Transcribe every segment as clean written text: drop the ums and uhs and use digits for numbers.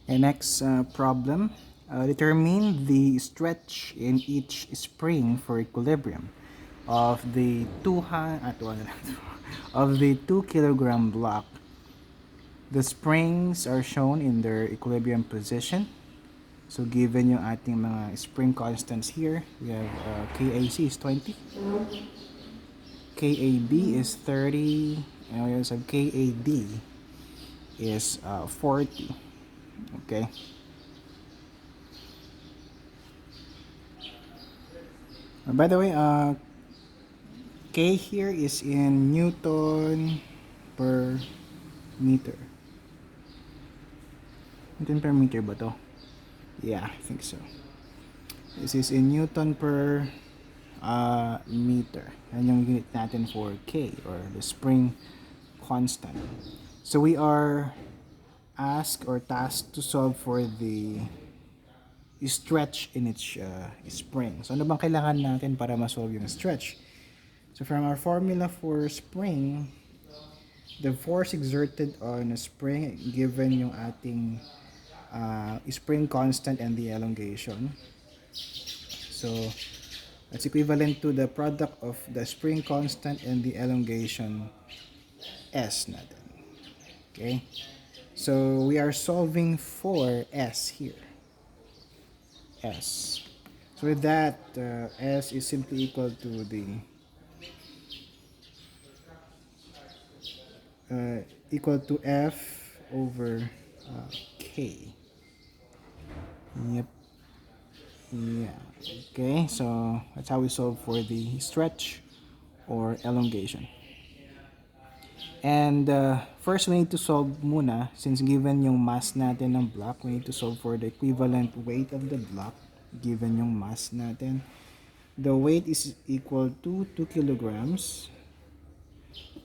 And next problem, determine the stretch in each spring for equilibrium of the 2 kilogram block. The springs are shown in their equilibrium position. So given yung ating mga spring constants here, we have KAC is 20, KAB is 30, and we also have KAD is 40. Okay. By the way, K here is in Newton per meter. Newton per meter ba to? Yeah, I think so. This is in Newton per meter. Yan yung unit natin for K, or the spring constant. So we are asked or tasked to solve for the stretch in each spring. So ano bang kailangan natin para ma-solve yung stretch? So from our formula for spring, the force exerted on a spring given yung ating spring constant and the elongation. So that's equivalent to the product of the spring constant and the elongation S natin. Okay? So we are solving for S here. S. So with that, S is simply equal to the equal to F over K. Yep. Yeah. Okay, so that's how we solve for the stretch or elongation. And first, we need to solve muna, since given yung mass natin ng block, we need to solve for the equivalent weight of the block given yung mass natin. The weight is equal to 2 kilograms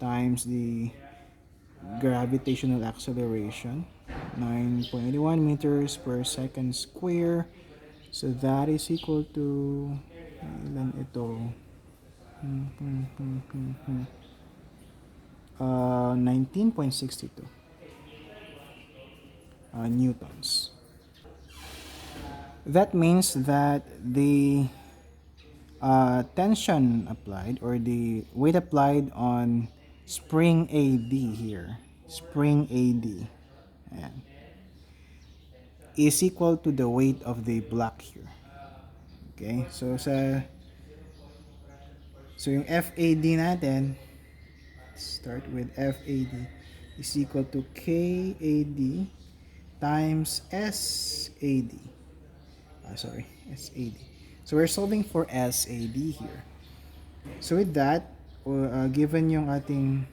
times the gravitational acceleration, 9.81 meters per second square. So that is equal to, ilan ito? 19.62 newtons. That means that the tension applied, or the weight applied on spring AD here, spring AD, ayan, is equal to the weight of the block here. Okay, so yung FAD natin, start with FAD is equal to KAD times SAD. SAD. So we're solving for SAD here. So with that, given yung ating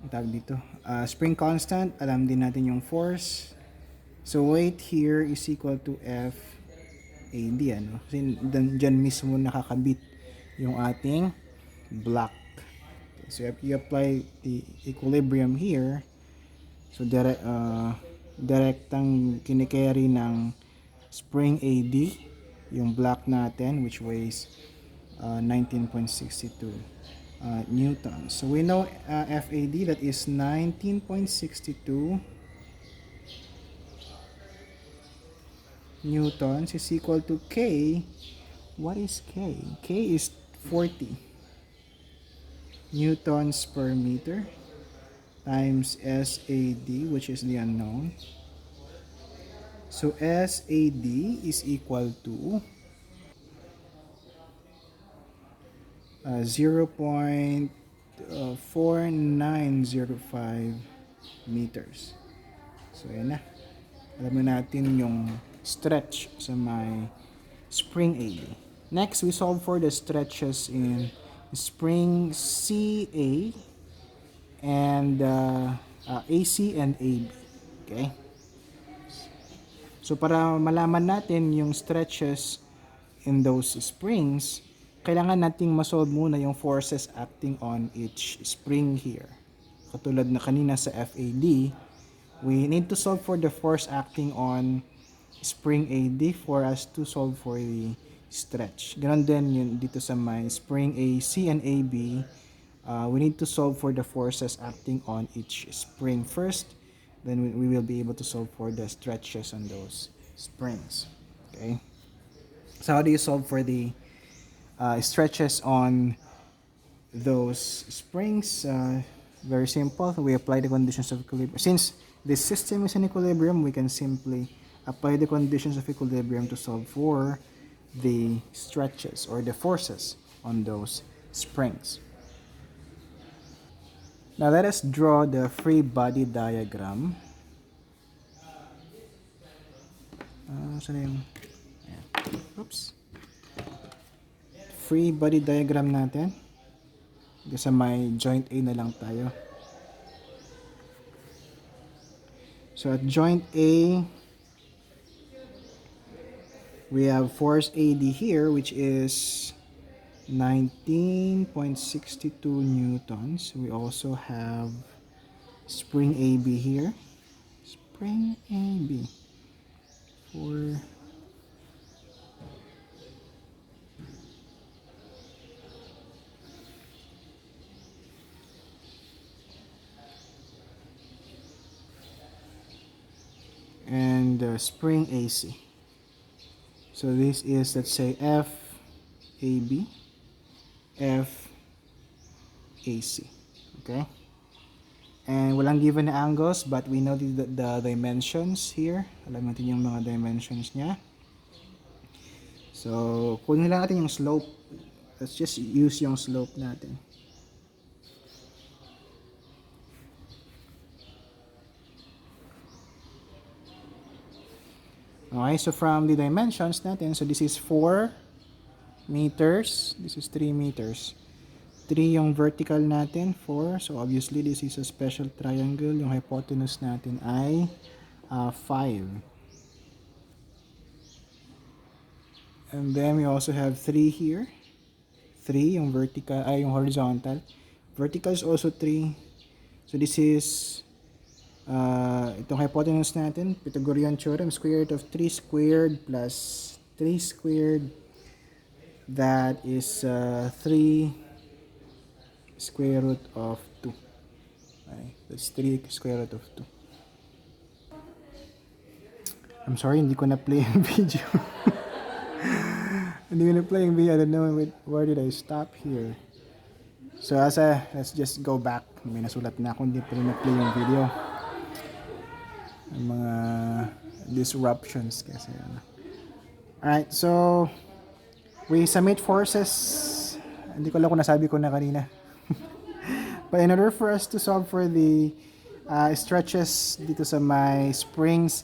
tawag dito, spring constant, alam din natin yung force. So weight here is equal to FAD, ano? Kasi dyan mismo nakakabit yung ating block. Okay, so if you apply the equilibrium here, so direktang kinikerry ng spring AD yung block natin, which weighs 19.62 newtons. So we know FAD, that is 19.62 newtons is equal to K. What is K? K is 40 newtons per meter times SAD, which is the unknown. So SAD is equal to 0.4905 meters. So yan na. Alam na natin yung stretch sa my spring AD. Next, we solve for the stretches in spring CA and AC and AB. Okay? So para malaman natin yung stretches in those springs, kailangan nating masolve muna yung forces acting on each spring here. Katulad na kanina sa FAD, we need to solve for the force acting on spring AD for us to solve for the stretch. Ganon din yun dito sa my spring AC and AB. we need to solve for the forces acting on each spring first. Then we will be able to solve for the stretches on those springs. Okay. So how do you solve for the stretches on those springs? Very simple. We apply the conditions of equilibrium. Since this system is in equilibrium, we can simply apply the conditions of equilibrium to solve for the stretches or the forces on those springs. Now let us draw the free body diagram. Saan na yung... Ayan. Oops. Free body diagram natin. Kasi may joint A na lang tayo. So at joint A, we have force AD here, which is 19.62 newtons. We also have spring AB here. Spring AB for and spring AC. So this is, let's say, FAB, FAC. Okay? And walang given na angles, but we know the dimensions here. Alam natin yung mga dimensions niya. So, kunin lang natin yung slope. Let's just use yung slope natin. Okay, so from the dimensions natin, so this is 4 meters, this is 3 meters. 3 yung vertical natin, 4. So obviously this is a special triangle. Yung hypotenuse natin ay 5. And then we also have 3 here. 3 yung vertical, ay yung horizontal. Vertical is also 3. So this is itong hypotenuse natin, Pythagorean theorem, square root of 3 squared plus 3 squared, that is 3 square root of 2. Okay, that's 3 square root of 2. I'm sorry, hindi ko na-play yung video. Hindi ko na-play yung video. I don't know where did I stop here. So let's just go back. May nasulat na ako, hindi pa rin na-play yung video. Mga disruptions kasi. Alright, so we submit forces. Hindi ko lang kung nasabi ko na kanina. But in order for us to solve for the stretches dito sa my springs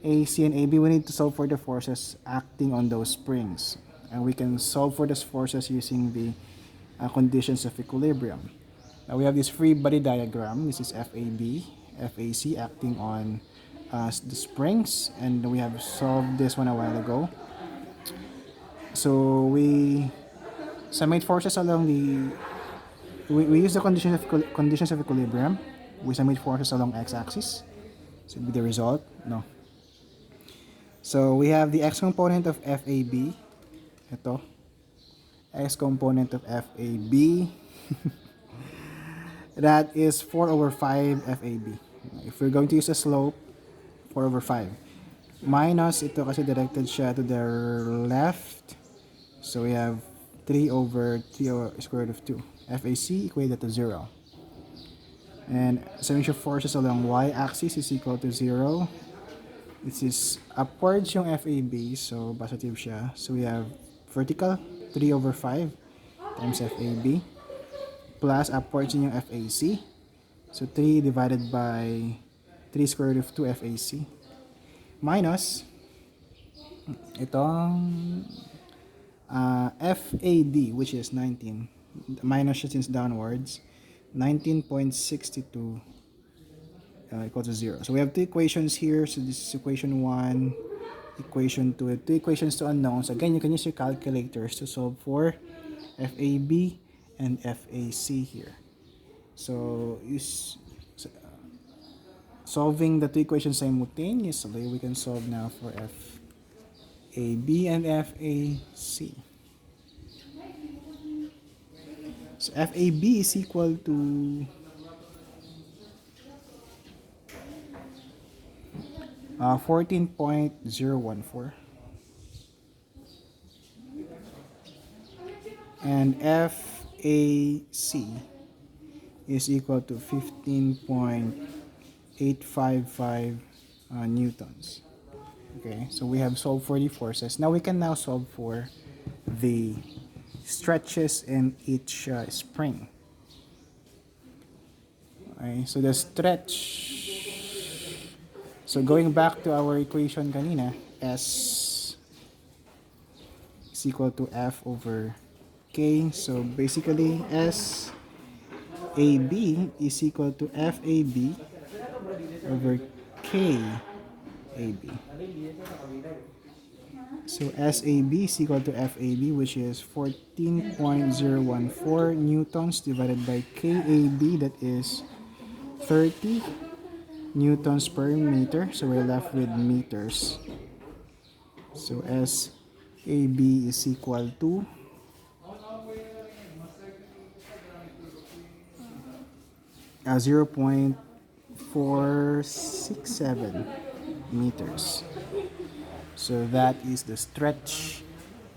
AC and AB, we need to solve for the forces acting on those springs. And we can solve for those forces using the conditions of equilibrium. Now we have this free body diagram. This is FAB, FAC acting on the springs, and we have solved this one a while ago. So we summate forces along the we use the conditions of equilibrium. We summate forces along x-axis. So it'd be the result. No. So we have the x component of FAB. Ito. X component of FAB. That is 4 over 5 FAB. If we're going to use a slope, 4 over 5. Minus ito kasi directed siya to the left. So we have 3 over square root of 2. FAC equated to 0. And summation of forces along y-axis is equal to 0. This is upwards yung FAB, so positive siya. So we have vertical, 3 over 5 times FAB. Plus upwards yung FAC. So 3 divided by 3 square root of 2 FAC. Minus itong FAD, which is 19. Minus siya since downwards. 19.62 equal to 0. So we have two equations here. So this is equation 1, equation 2. Two equations to unknowns. Again, you can use your calculators to solve for FAB and FAC here. So solving the two equations simultaneously, we can solve now for FAB and FAC. So FAB is equal to 14.014, and FAC is equal to 15.855 newtons. Okay, so we have solved for the forces. Now we can now solve for the stretches in each spring. Okay, so the stretch, so going back to our equation kanina, S is equal to F over K. So basically S AB is equal to FAB over KAB. So SAB is equal to FAB, which is 14.014 newtons divided by KAB, that is 30 newtons per meter. So we're left with meters. So SAB is equal to 0.467 meters. So that is the stretch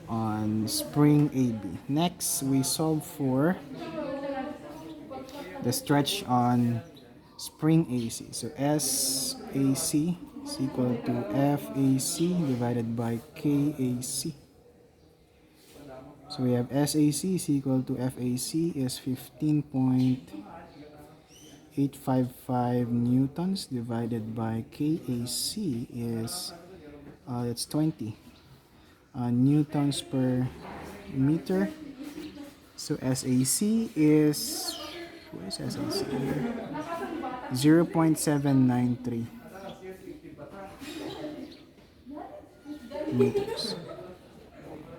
on spring AB. Next, we solve for the stretch on spring AC. So SAC is equal to FAC divided by KAC. So we have SAC is equal to FAC is 15.855 newtons divided by KAC is that's 20 newtons per meter. So SAC is, where's SAC here? 0.793 meters.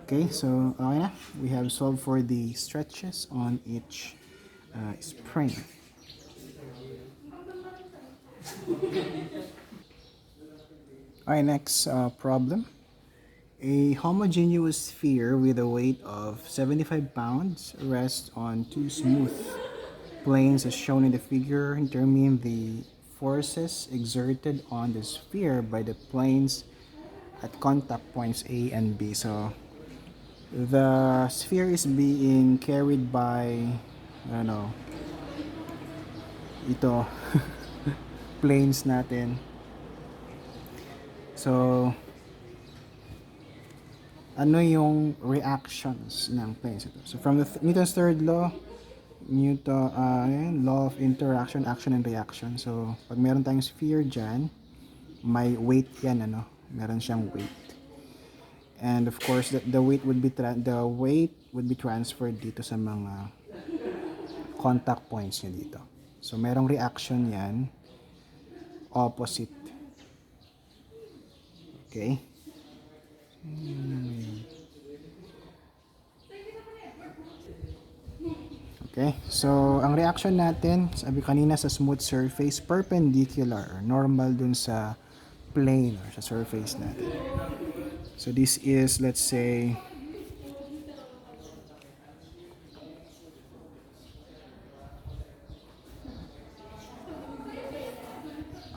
Okay, so okay na. We have solved for the stretches on each spring. Alright, next problem. A homogeneous sphere with a weight of 75 pounds rests on two smooth planes as shown in the figure. Determine the forces exerted on the sphere by the planes at contact points A and B. So the sphere is being carried by, I don't know, ito, planes natin. So ano yung reactions ng planes ito? So from the Newton's third law, law of interaction, action and reaction. So pag meron tayong sphere dyan, may weight yan, ano? Meron siyang weight. And of course, the weight would be transferred dito sa mga contact points niya dito. So merong reaction yan, opposite. Okay? Okay, so ang reaction natin, sabi kanina sa smooth surface, perpendicular or normal dun sa plane or sa surface natin. So this is, let's say,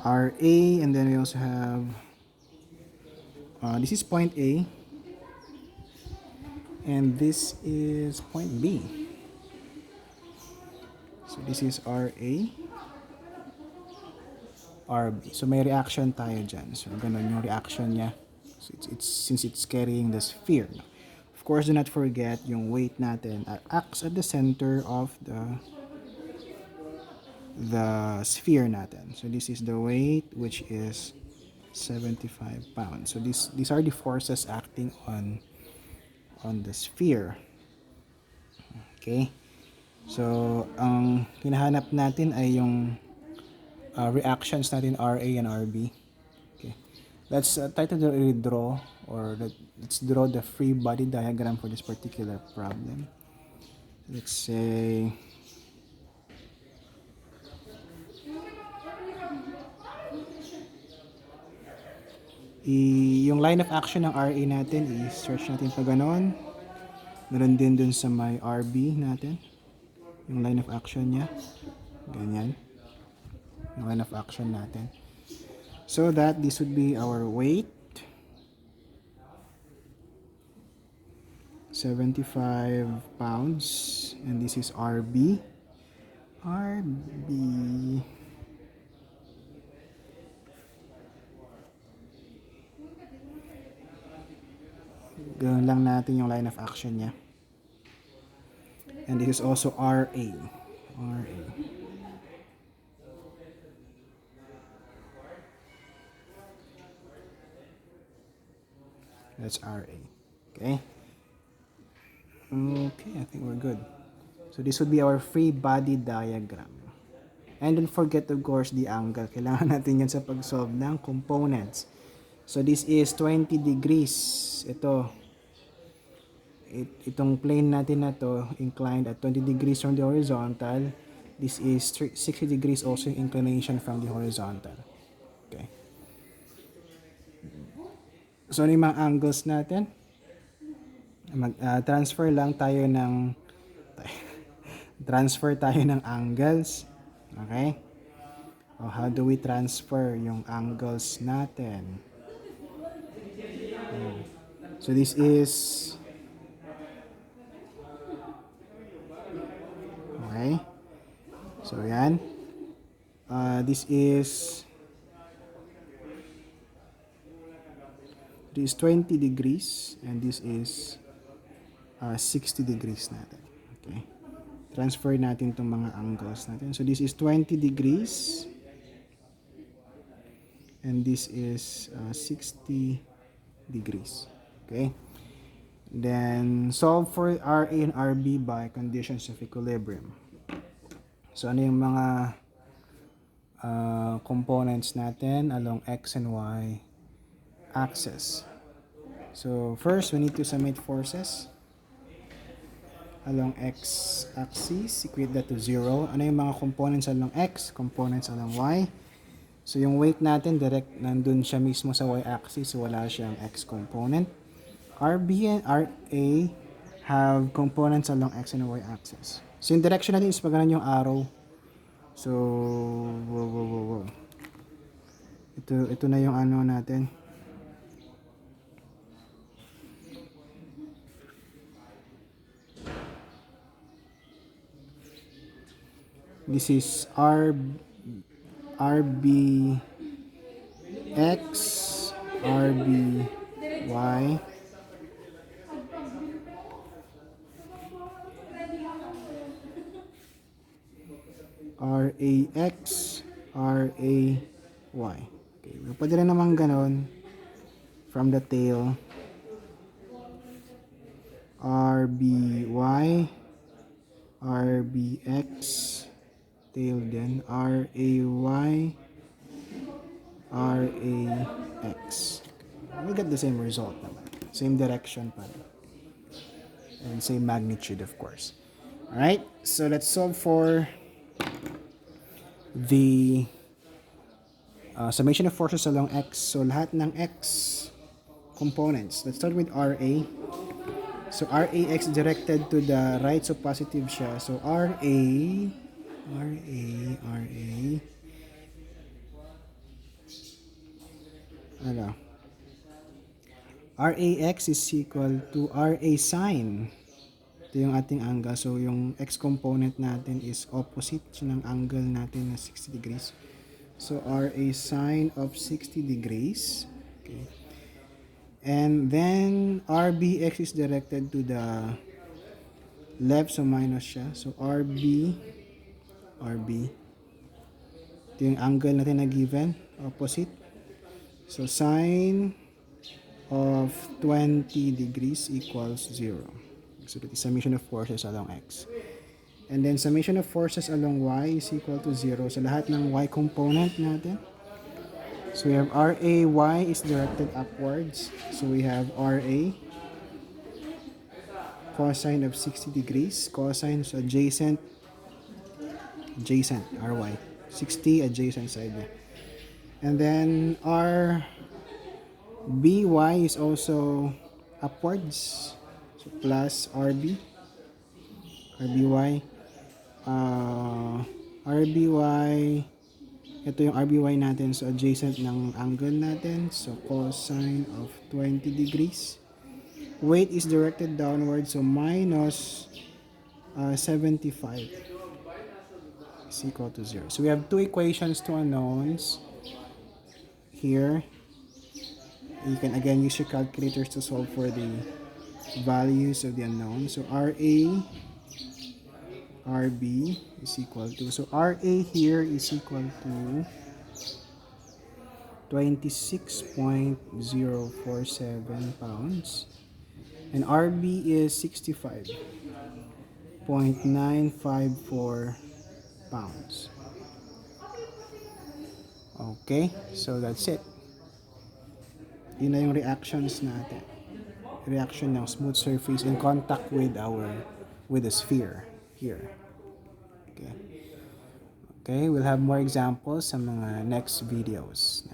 RA, and then we also have, this is point A, and this is point B. So this is RA, RB. So may reaction tayo dyan. So ganun yung reaction niya. So since it's carrying the sphere. Of course, do not forget yung weight natin acts at the center of the sphere natin. So this is the weight, which is 75 pounds. So these are the forces acting on the sphere. Okay? So ang hinahanap natin ay yung reactions natin RA and RB. Okay. Let's try to draw, or let's draw the free body diagram for this particular problem. Let's say yung line of action ng RA natin, i-stretch natin pa ganon. Meron din dun sa may RB natin. yung line of action niya. Ganyan. Yung line of action natin. So that this would be our weight. 75 pounds. And this is RB. RB. Gawin lang natin yung line of action niya. And this is also RA. RA. That's RA. Okay? Okay, I think we're good. So this would be our free body diagram. And don't forget, of course, the angle. Kailangan natin yan sa pag-solve ng components. So this is 20 degrees. Itong plane natin na to, inclined at 20 degrees from the horizontal. This is 60 degrees also inclination from the horizontal. Okay. So ano yung mga angles natin? Transfer lang tayo ng angles. Okay? How do we transfer yung angles natin? So this is okay. So yan. This is 20 degrees and this is 60 degrees natin. Okay. Transfer natin itong mga angles natin. So this is 20 degrees and this is 60 degrees. Okay. Then solve for RA and RB by conditions of equilibrium. So ano yung mga components natin along X and Y axis. So first we need to summate forces along X axis, equate that to 0. Ano yung mga components along X, components along Y? So yung weight natin direct nandun siya mismo sa Y axis, so wala siyang X component. RB and RA have components along X and Y axis. So yung direction natin is pag ganun yung arrow. So ito na yung ano natin. This is RB X, RB Y, RA X, RA Y. Okay, pwede rin naman ganon from the tail. RBY, RBX, tail din, RAY, RAX. We get the same result naman. Same direction pa rin. And same magnitude, of course. Alright, so let's solve for the summation of forces along X. So lahat ng X components. Let's start with RA. So RAX directed to the right, so positive siya. So RA ano? RAX is equal to RA sine. Ito yung ating angle. So yung X component natin is opposite ng angle natin na 60 degrees. So RA sine of 60 degrees. Okay. And then RBX is directed to the left, so minus siya. So RB. Ito yung angle natin na given, opposite. So sine of 20 degrees equals 0. So that is summation of forces along X. And then summation of forces along Y is equal to 0. So lahat ng Y component natin. So we have RAY is directed upwards. So we have RA cosine of 60 degrees. Cosine is adjacent RY. 60 adjacent side niya. And then RBY is also upwards. So plus RBY RBY, ito yung RBY natin, so adjacent ng angle natin, so cosine of 20 degrees. Weight is directed downward, so minus 75 is equal to 0. So we have two equations, two unknowns here. You can again use your calculators to solve for the values of the unknown. So RA, RB is equal to, so RA here is equal to 26.047 pounds, and RB is 65.954 pounds. Okay, so that's it. Yun na yung reactions natin. Reaction ng smooth surface in contact with the sphere here. Okay. Okay, we'll have more examples sa mga next videos.